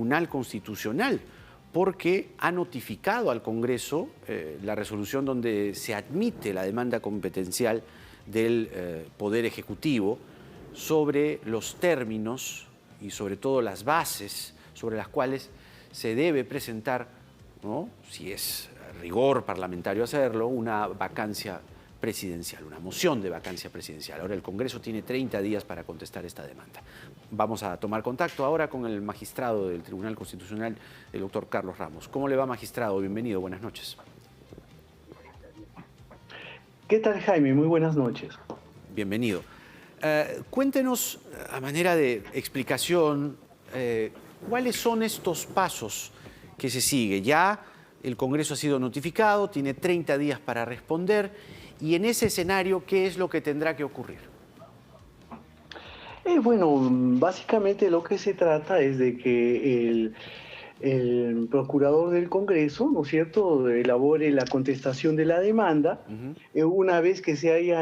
Tribunal Constitucional, porque ha notificado al Congreso la resolución donde se admite la demanda competencial del Poder Ejecutivo sobre los términos y sobre todo las bases sobre las cuales se debe presentar, ¿no?, si es rigor parlamentario hacerlo, una vacancia presidencial, una moción de vacancia presidencial. Ahora el Congreso tiene 30 días para contestar esta demanda. Vamos a tomar contacto ahora con el magistrado del Tribunal Constitucional, el doctor Carlos Ramos. ¿Cómo le va, magistrado? Bienvenido, buenas noches. ¿Qué tal, Jaime? Muy buenas noches. Bienvenido. Cuéntenos, a manera de explicación, ¿cuáles son estos pasos que se sigue? Ya el Congreso ha sido notificado, tiene 30 días para responder, y en ese escenario, ¿qué es lo que tendrá que ocurrir? Bueno, básicamente lo que se trata es de que el procurador del Congreso, ¿no es cierto?, elabore la contestación de la demanda. Una vez que se haya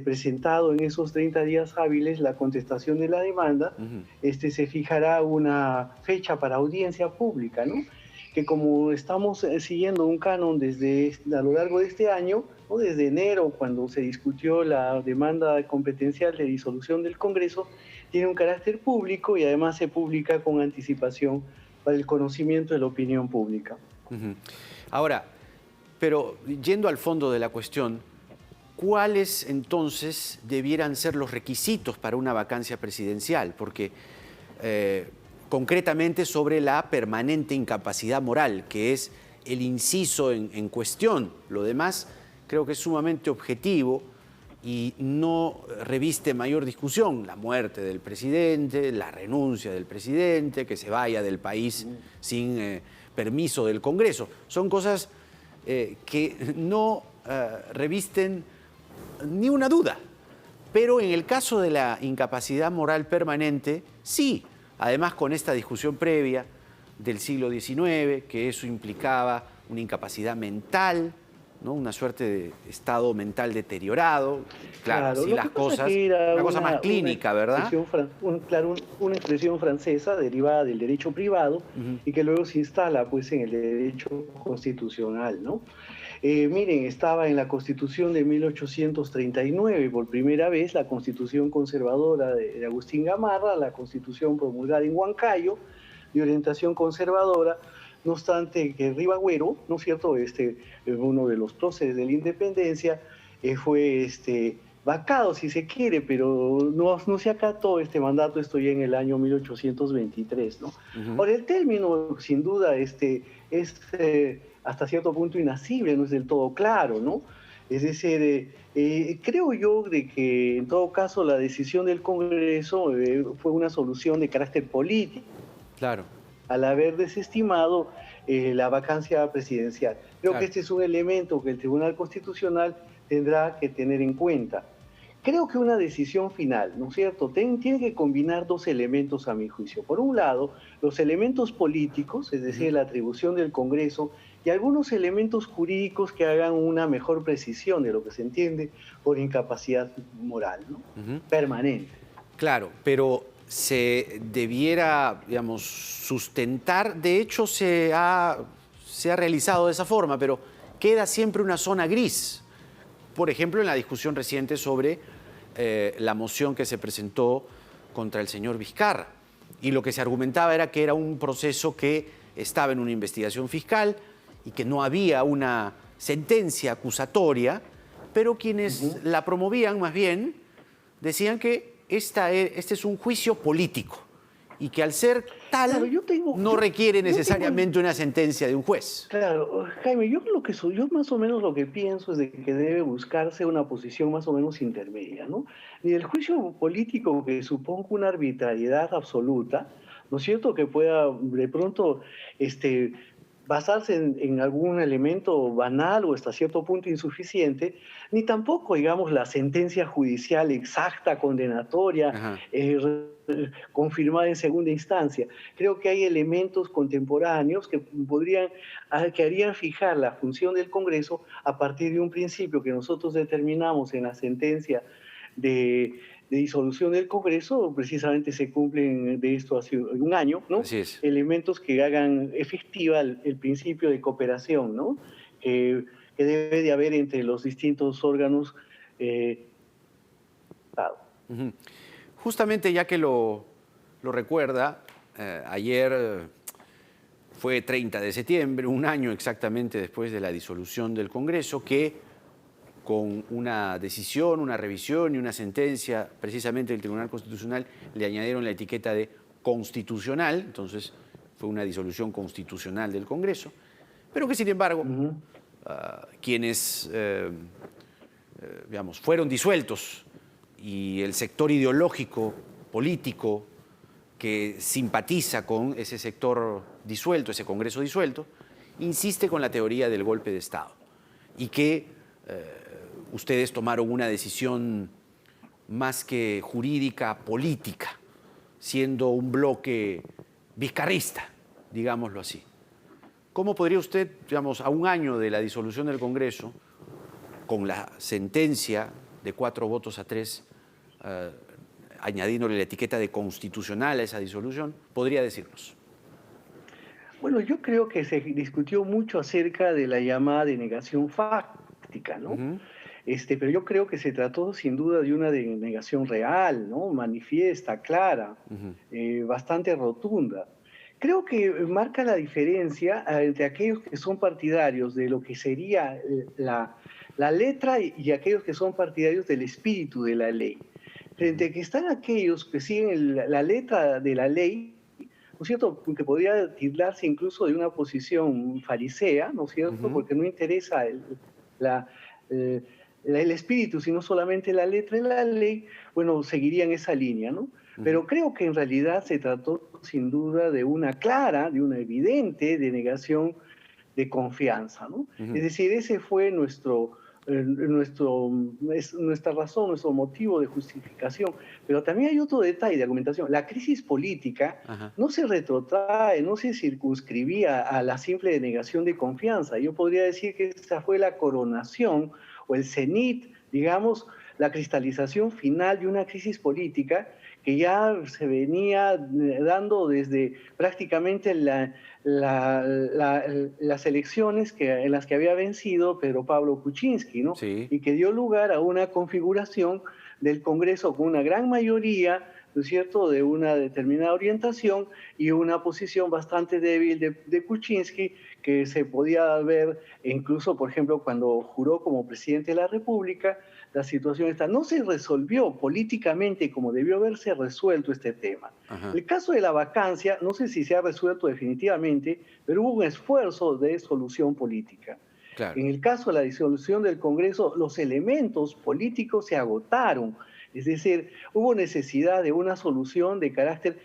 presentado en esos 30 días hábiles la contestación de la demanda, se fijará una fecha para audiencia pública, ¿no?, que como estamos siguiendo un canon a lo largo de este año, ¿no?, desde enero, cuando se discutió la demanda competencial de disolución del Congreso, tiene un carácter público y además se publica con anticipación para el conocimiento de la opinión pública. Ahora, pero yendo al fondo de la cuestión, ¿cuáles entonces debieran ser los requisitos para una vacancia presidencial? Porque concretamente sobre la permanente incapacidad moral, que es el inciso en cuestión. Lo demás creo que es sumamente objetivo y no reviste mayor discusión. La muerte del presidente, la renuncia del presidente, que se vaya del país sin permiso del Congreso. Son cosas que no revisten ni una duda. Pero en el caso de la incapacidad moral permanente, sí. Además, con esta discusión previa del siglo XIX, que eso implicaba una incapacidad mental, ¿no?, una suerte de estado mental deteriorado. Claro, así las cosas, una cosa más clínica, ¿verdad? Una expresión francesa derivada del derecho privado y que luego se instala pues en el derecho constitucional, ¿no? Miren, estaba en la Constitución de 1839 por primera vez, la Constitución conservadora de Agustín Gamarra, la Constitución promulgada en Huancayo, de orientación conservadora. No obstante que Ribagüero, ¿no es cierto?, uno de los próceres de la independencia, fue vacado, si se quiere, pero no se acató este mandato, esto ya en el año 1823, ¿no? Ahora, el término, sin duda, es hasta cierto punto inasible, no es del todo claro, ¿no? Es decir, creo yo de que en todo caso la decisión del Congreso fue una solución de carácter político. Claro. Al haber desestimado la vacancia presidencial. Creo que este es un elemento que el Tribunal Constitucional tendrá que tener en cuenta. Creo que una decisión final, ¿no es cierto?, tiene que combinar dos elementos a mi juicio. Por un lado, los elementos políticos, es decir, la atribución del Congreso, y algunos elementos jurídicos que hagan una mejor precisión de lo que se entiende por incapacidad moral, ¿no?, permanente. Claro, pero se debiera, digamos, sustentar, de hecho se ha realizado de esa forma, pero queda siempre una zona gris. Por ejemplo, en la discusión reciente sobre la moción que se presentó contra el señor Vizcarra. Y lo que se argumentaba era que era un proceso que estaba en una investigación fiscal y que no había una sentencia acusatoria, pero quienes la promovían más bien decían que este es un juicio político y que al ser tal no requiere necesariamente una sentencia de un juez. Claro, Jaime, yo más o menos lo que pienso es de que debe buscarse una posición más o menos intermedia, ¿no? Ni el juicio político que suponga una arbitrariedad absoluta, ¿no es cierto?, que pueda de pronto basarse en algún elemento banal o hasta cierto punto insuficiente, ni tampoco, digamos, la sentencia judicial exacta, condenatoria, confirmada en segunda instancia. Creo que hay elementos contemporáneos que harían fijar la función del Congreso a partir de un principio que nosotros determinamos en la sentencia de de disolución del Congreso, precisamente se cumplen de esto hace un año, ¿no? Así es. Elementos que hagan efectiva el principio de cooperación, ¿no? Que debe de haber entre los distintos órganos. Ujú. Justamente ya que lo recuerda, ayer fue 30 de septiembre, un año exactamente después de la disolución del Congreso, que con una decisión, una revisión y una sentencia precisamente del Tribunal Constitucional le añadieron la etiqueta de constitucional, entonces fue una disolución constitucional del Congreso, pero que sin embargo quienes digamos, fueron disueltos y el sector ideológico, político, que simpatiza con ese sector disuelto, ese Congreso disuelto, insiste con la teoría del golpe de Estado y que ustedes tomaron una decisión más que jurídica, política, siendo un bloque vizcarrista, digámoslo así. ¿Cómo podría usted, digamos, a un año de la disolución del Congreso, con la sentencia de 4 votos a 3, añadiéndole la etiqueta de constitucional a esa disolución, podría decirnos? Bueno, yo creo que se discutió mucho acerca de la llamada denegación fáctica, ¿no? Pero yo creo que se trató sin duda de una denegación real, ¿no? Manifiesta, clara, bastante rotunda. Creo que marca la diferencia entre aquellos que son partidarios de lo que sería la letra y aquellos que son partidarios del espíritu de la ley. Frente a que están aquellos que siguen la letra de la ley, ¿no es cierto?, que podría tildarse incluso de una posición farisea, ¿no es cierto?, porque no interesa el espíritu, sino solamente la letra de la ley, bueno, seguirían esa línea, ¿no? Pero creo que en realidad se trató sin duda de una clara, de una evidente denegación de confianza, ¿no? Es decir, ese fue nuestra razón, nuestro motivo de justificación. Pero también hay otro detalle de argumentación. La crisis política no se retrotrae, no se circunscribía a la simple denegación de confianza. Yo podría decir que esta fue la coronación o el cenit, digamos, la cristalización final de una crisis política que ya se venía dando desde prácticamente las elecciones en las que había vencido Pedro Pablo Kuczynski, ¿no? Sí. Y que dio lugar a una configuración del Congreso con una gran mayoría, ¿no es cierto?, de una determinada orientación y una posición bastante débil de Kuczynski, que se podía ver incluso, por ejemplo, cuando juró como presidente de la República. La situación esta no se resolvió políticamente como debió haberse resuelto este tema. El caso de la vacancia, no sé si se ha resuelto definitivamente, pero hubo un esfuerzo de solución política. Claro. En el caso de la disolución del Congreso, los elementos políticos se agotaron. Es decir, hubo necesidad de una solución de carácter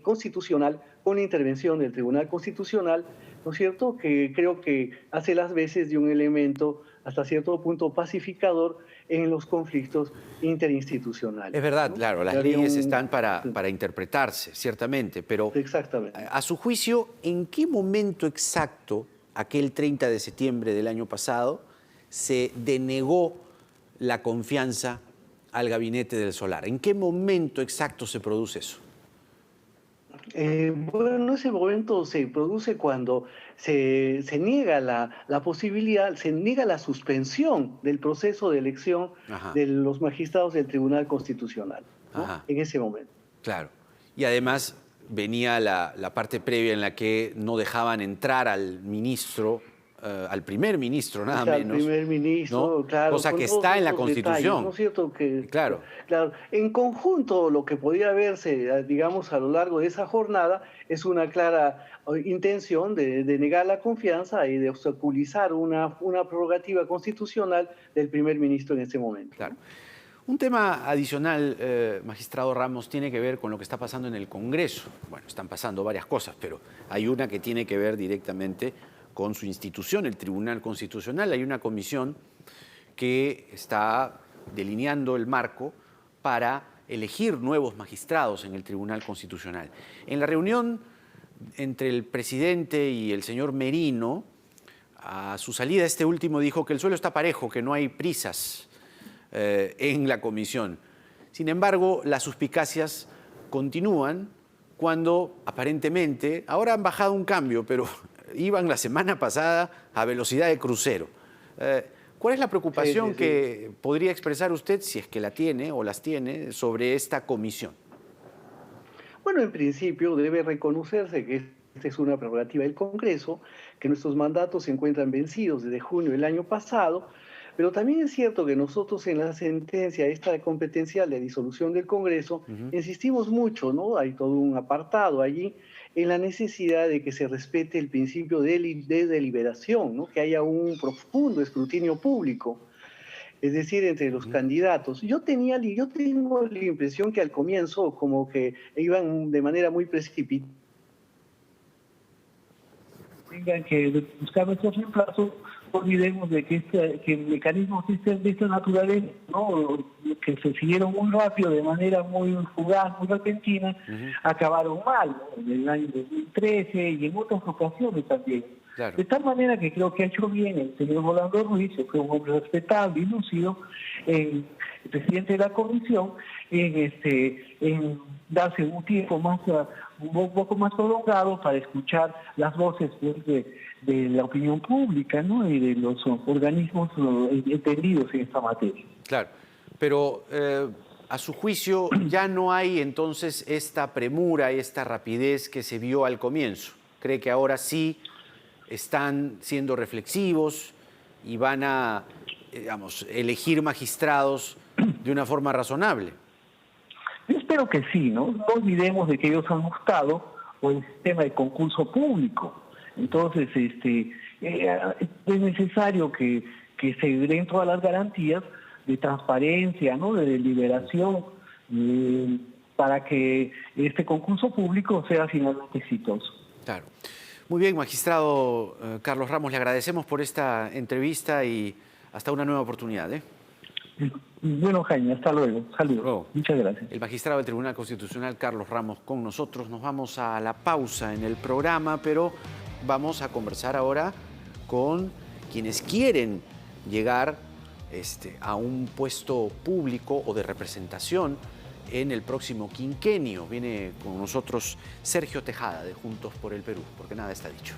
constitucional con intervención del Tribunal Constitucional, ¿no es cierto?, que creo que hace las veces de un elemento hasta cierto punto pacificador en los conflictos interinstitucionales. Es verdad, ¿no? claro, las leyes están para interpretarse, ciertamente, pero Exactamente. a su juicio, ¿en qué momento exacto, aquel 30 de septiembre del año pasado, se denegó la confianza al gabinete del Solar? ¿En qué momento exacto se produce eso? Bueno, ese momento se produce cuando se niega la posibilidad, se niega la suspensión del proceso de elección de los magistrados del Tribunal Constitucional, ¿no? En ese momento. Claro. Y además venía la parte previa en la que no dejaban entrar al ministro, al primer ministro, nada menos. Al primer ministro, ¿no? claro. Cosa que está en la Constitución. Detalles, ¿no es cierto? Claro. Claro. En conjunto, lo que podía verse, digamos, a lo largo de esa jornada es una clara intención de negar la confianza y de obstaculizar una prerrogativa constitucional del primer ministro en ese momento. Claro. Un tema adicional, magistrado Ramos, tiene que ver con lo que está pasando en el Congreso. Bueno, están pasando varias cosas, pero hay una que tiene que ver directamente con su institución, el Tribunal Constitucional. Hay una comisión que está delineando el marco para elegir nuevos magistrados en el Tribunal Constitucional. En la reunión entre el presidente y el señor Merino, a su salida este último dijo que el suelo está parejo, que no hay prisas en la comisión. Sin embargo, las suspicacias continúan cuando aparentemente, ahora han bajado un cambio, pero iban la semana pasada a velocidad de crucero. ¿Cuál es la preocupación que podría expresar usted, si es que la tiene o las tiene, sobre esta comisión? Bueno, en principio debe reconocerse que esta es una prerrogativa del Congreso, que nuestros mandatos se encuentran vencidos desde junio del año pasado, pero también es cierto que nosotros en la sentencia esta competencial de disolución del Congreso insistimos mucho, ¿no? Hay todo un apartado allí en la necesidad de que se respete el principio de deliberación, ¿no? Que haya un profundo escrutinio público, es decir, entre los candidatos. Yo tengo la impresión que al comienzo como que iban de manera muy precipitada. Tengan que buscar nuestros reemplazos, no olvidemos de que mecanismos de esta naturaleza, ¿no?, que se siguieron muy rápido, de manera muy fugaz, muy repentina, acabaron mal, ¿no?, en el año 2013 y en otras ocasiones también. Claro. De tal manera que creo que ha hecho bien el señor Rolando Ruiz, que fue un hombre respetable y lúcido, el presidente de la comisión, en darse un tiempo más, un poco más prolongado para escuchar las voces de la opinión pública, ¿no?, y de los organismos entendidos en esta materia. Claro, pero a su juicio ya no hay entonces esta premura y esta rapidez que se vio al comienzo. ¿Cree que ahora sí están siendo reflexivos y van a, digamos, elegir magistrados de una forma razonable? Yo espero que sí, ¿no? No olvidemos de que ellos han optado por el sistema de concurso público. Entonces, es necesario que se den todas las garantías de transparencia, ¿no?, de deliberación, para que este concurso público sea finalmente exitoso. Claro. Muy bien, magistrado Carlos Ramos, le agradecemos por esta entrevista y hasta una nueva oportunidad, ¿eh? Bueno, Jaime, hasta luego. Saludos. Luego. Muchas gracias. El magistrado del Tribunal Constitucional, Carlos Ramos, con nosotros. Nos vamos a la pausa en el programa, pero vamos a conversar ahora con quienes quieren llegar a un puesto público o de representación en el próximo quinquenio. Viene con nosotros Sergio Tejada, de Juntos por el Perú, porque nada está dicho.